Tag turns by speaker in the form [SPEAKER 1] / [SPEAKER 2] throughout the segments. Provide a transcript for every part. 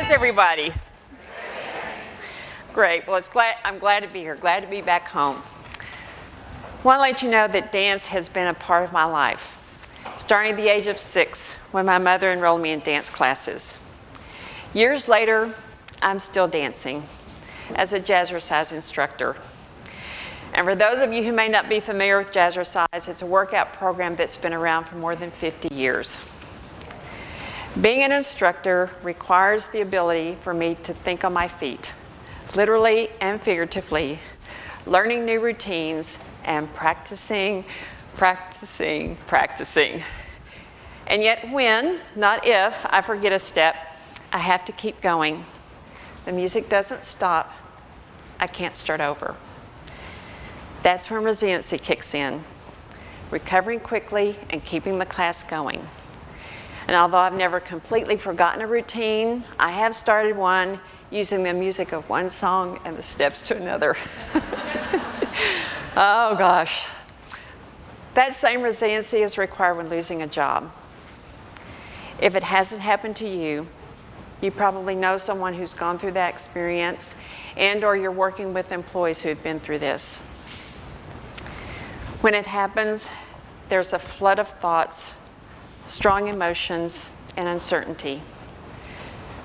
[SPEAKER 1] is everybody? Great. Well, I'm glad to be here. Glad to be back home. I want to let you know that dance has been a part of my life, starting at the age of 6 when my mother enrolled me in dance classes. Years later, I'm still dancing as a jazzercise instructor. And for those of you who may not be familiar with jazzercise, it's a workout program that's been around for more than 50 years. Being an instructor requires the ability for me to think on my feet, literally and figuratively, learning new routines and practicing. And yet when, not if, I forget a step, I have to keep going. The music doesn't stop. I can't start over. That's when resiliency kicks in, recovering quickly and keeping the class going. And although I've never completely forgotten a routine, I have started one using the music of one song and the steps to another. Oh gosh. That same resiliency is required when losing a job. If it hasn't happened to you, you probably know someone who's gone through that experience, and or you're working with employees who've been through this. When it happens, there's a flood of thoughts, strong emotions, and uncertainty.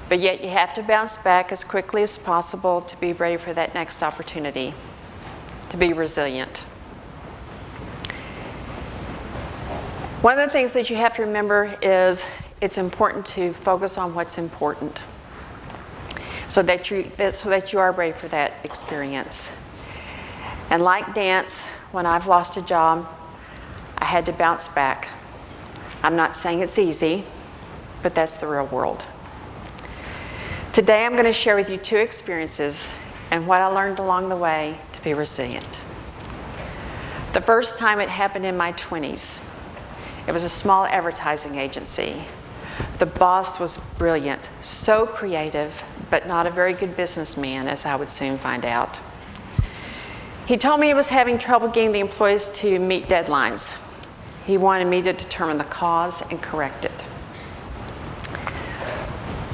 [SPEAKER 1] But yet you have to bounce back as quickly as possible to be ready for that next opportunity, to be resilient. One of the things that you have to remember is it's important to focus on what's important so that you are ready for that experience. And like dance, when I've lost a job, I had to bounce back. I'm not saying it's easy, but that's the real world. Today I'm going to share with you 2 experiences and what I learned along the way to be resilient. The first time it happened in my 20s. It was a small advertising agency. The boss was brilliant, so creative, but not a very good businessman, as I would soon find out. He told me he was having trouble getting the employees to meet deadlines. He wanted me to determine the cause and correct it.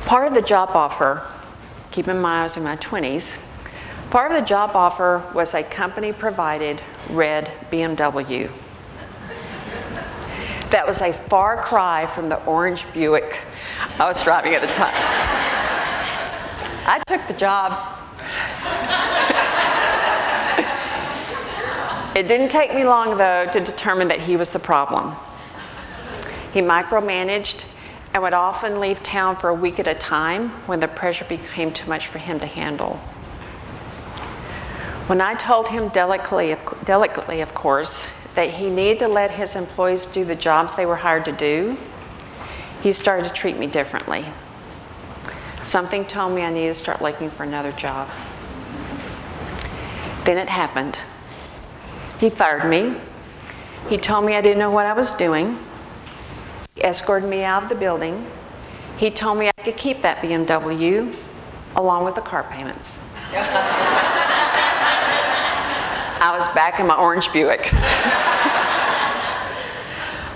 [SPEAKER 1] Part of the job offer, keep in mind I was in my 20s, part of the job offer was a company-provided red BMW. That was a far cry from the orange Buick I was driving at the time. I took the job. It didn't take me long, though, to determine that he was the problem. He micromanaged and would often leave town for a week at a time when the pressure became too much for him to handle. When I told him delicately, of course, that he needed to let his employees do the jobs they were hired to do, he started to treat me differently. Something told me I needed to start looking for another job. Then it happened. He fired me. He told me I didn't know what I was doing. He escorted me out of the building. He told me I could keep that BMW along with the car payments. I was back in my orange Buick.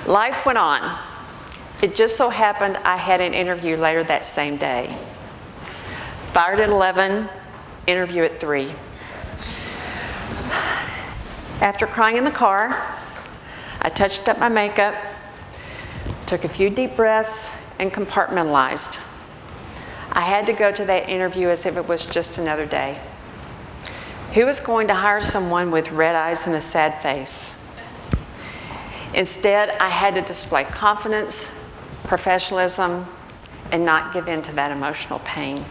[SPEAKER 1] Life went on. It just so happened I had an interview later that same day. Fired at 11, interview at 3. After crying in the car, I touched up my makeup, took a few deep breaths, and compartmentalized. I had to go to that interview as if it was just another day. Who was going to hire someone with red eyes and a sad face? Instead, I had to display confidence, professionalism, and not give in to that emotional pain.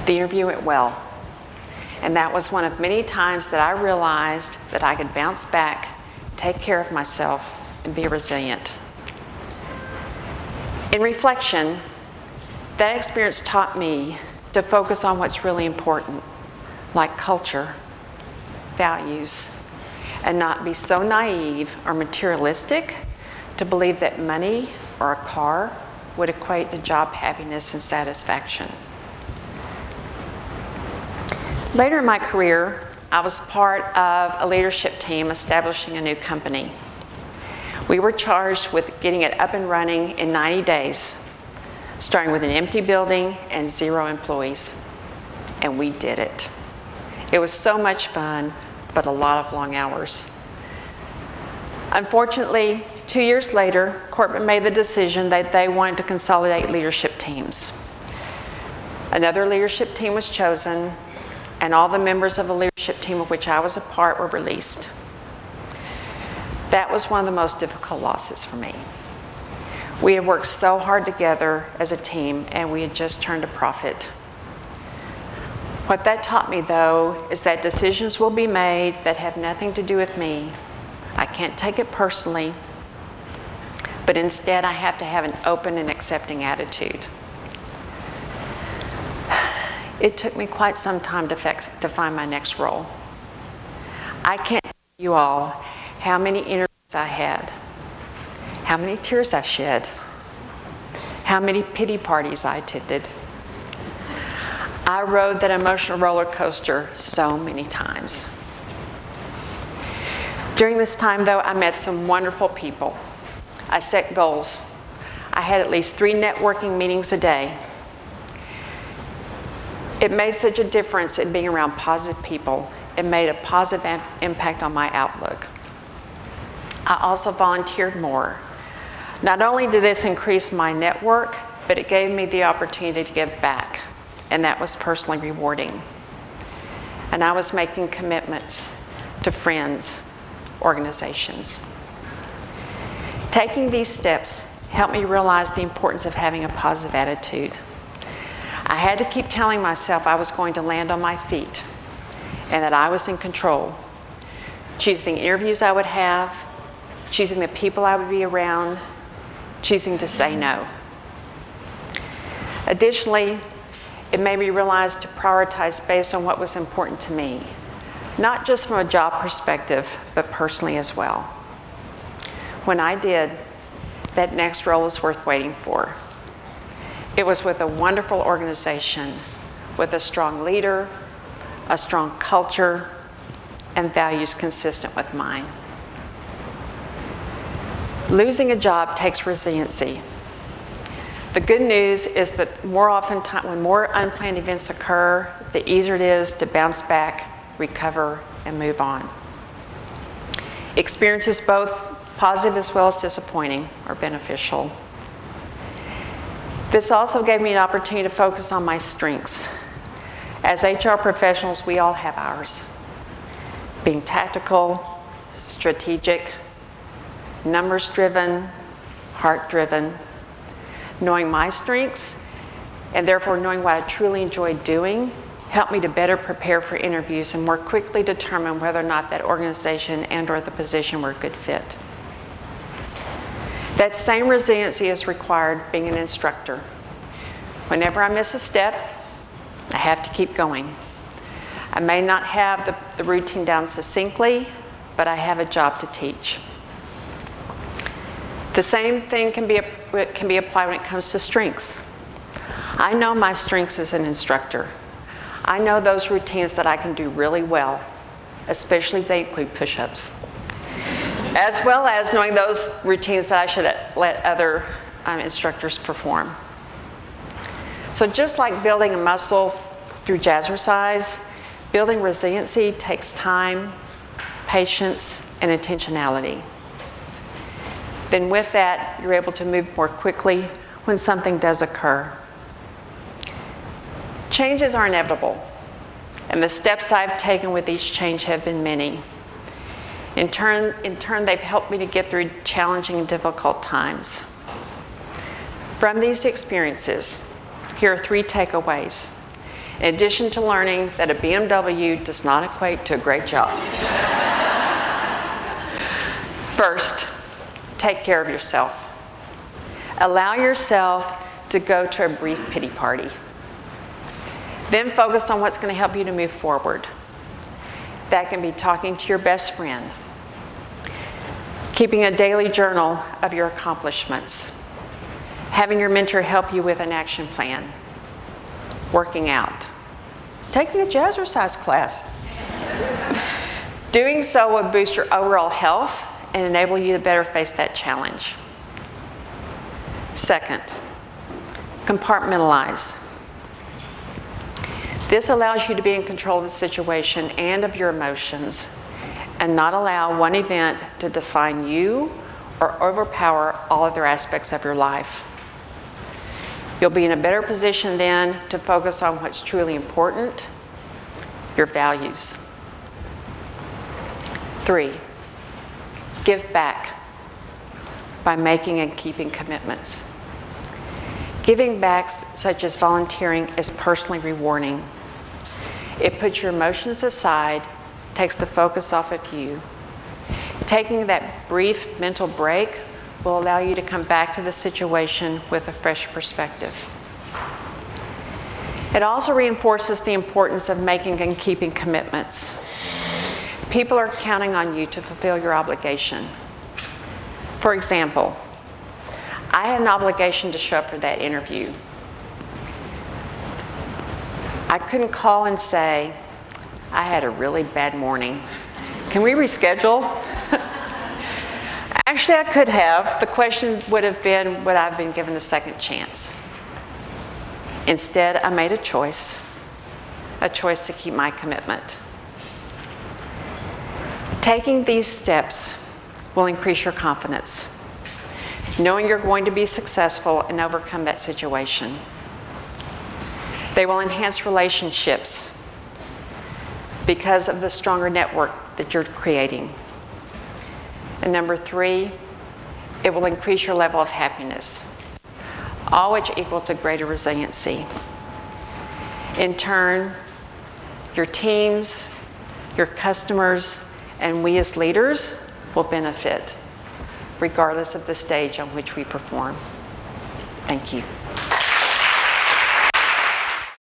[SPEAKER 1] The interview went well. And that was one of many times that I realized that I could bounce back, take care of myself, and be resilient. In reflection, that experience taught me to focus on what's really important, like culture, values, and not be so naive or materialistic to believe that money or a car would equate to job happiness and satisfaction. Later in my career, I was part of a leadership team establishing a new company. We were charged with getting it up and running in 90 days. starting with an empty building and 0 employees. And we did it. It was so much fun, but a lot of long hours. Unfortunately, 2 years later, corporate made the decision that they wanted to consolidate leadership teams. Another leadership team was chosen, and all the members of the leadership team of which I was a part were released. That was one of the most difficult losses for me. We had worked so hard together as a team, and we had just turned a profit. What that taught me, though, is that decisions will be made that have nothing to do with me. I can't take it personally, but instead I have to have an open and accepting attitude. It took me quite some time to find my next role. I can't tell you all how many interviews I had, how many tears I shed, how many pity parties I attended. I rode that emotional roller coaster so many times. During this time, though, I met some wonderful people. I set goals. I had at least 3 networking meetings a day. It made such a difference in being around positive people. It made a positive impact on my outlook. I also volunteered more. Not only did this increase my network, but it gave me the opportunity to give back, and that was personally rewarding. And I was making commitments to friends, organizations. Taking these steps helped me realize the importance of having a positive attitude. I had to keep telling myself I was going to land on my feet and that I was in control, choosing the interviews I would have, choosing the people I would be around, choosing to say no. Additionally, it made me realize to prioritize based on what was important to me, not just from a job perspective, but personally as well. When I did, that next role was worth waiting for. It was with a wonderful organization, with a strong leader, a strong culture, and values consistent with mine. Losing a job takes resiliency. The good news is that when more unplanned events occur, the easier it is to bounce back, recover, and move on. Experiences both positive as well as disappointing are beneficial. This also gave me an opportunity to focus on my strengths. As HR professionals, we all have ours. Being tactical, strategic, numbers-driven, heart-driven. Knowing my strengths, and therefore knowing what I truly enjoy doing, helped me to better prepare for interviews and more quickly determine whether or not that organization and/or the position were a good fit. That same resiliency is required being an instructor. Whenever I miss a step, I have to keep going. I may not have the routine down succinctly, but I have a job to teach. The same thing can be applied when it comes to strengths. I know my strengths as an instructor. I know those routines that I can do really well, especially if they include push-ups, as well as knowing those routines that I should let other instructors perform. So just like building a muscle through jazzercise, building resiliency takes time, patience, and intentionality. Then with that, you're able to move more quickly when something does occur. Changes are inevitable, and the steps I've taken with each change have been many. In turn, they've helped me to get through challenging and difficult times. From these experiences, here are 3 takeaways. In addition to learning that a BMW does not equate to a great job. First, take care of yourself. Allow yourself to go to a brief pity party. Then focus on what's going to help you to move forward. That can be talking to your best friend, keeping a daily journal of your accomplishments, having your mentor help you with an action plan, working out, taking a jazzercise class. Doing so will boost your overall health and enable you to better face that challenge. Second, Compartmentalize. This allows you to be in control of the situation and of your emotions and not allow one event to define you or overpower all other aspects of your life. You'll be in a better position then to focus on what's truly important, your values. 3, give back by making and keeping commitments. Giving back, such as volunteering, is personally rewarding. It puts your emotions aside, takes the focus off of you. Taking that brief mental break will allow you to come back to the situation with a fresh perspective. It also reinforces the importance of making and keeping commitments. People are counting on you to fulfill your obligation. For example, I had an obligation to show up for that interview. I couldn't call and say, I had a really bad morning. Can we reschedule? Actually, I could have. The question would have been, would I have been given a second chance? Instead, I made a choice to keep my commitment. Taking these steps will increase your confidence, knowing you're going to be successful and overcome that situation. They will enhance relationships because of the stronger network that you're creating. And number 3, it will increase your level of happiness, all which equal to greater resiliency. In turn, your teams, your customers, and we as leaders will benefit, regardless of the stage on which we perform. Thank you.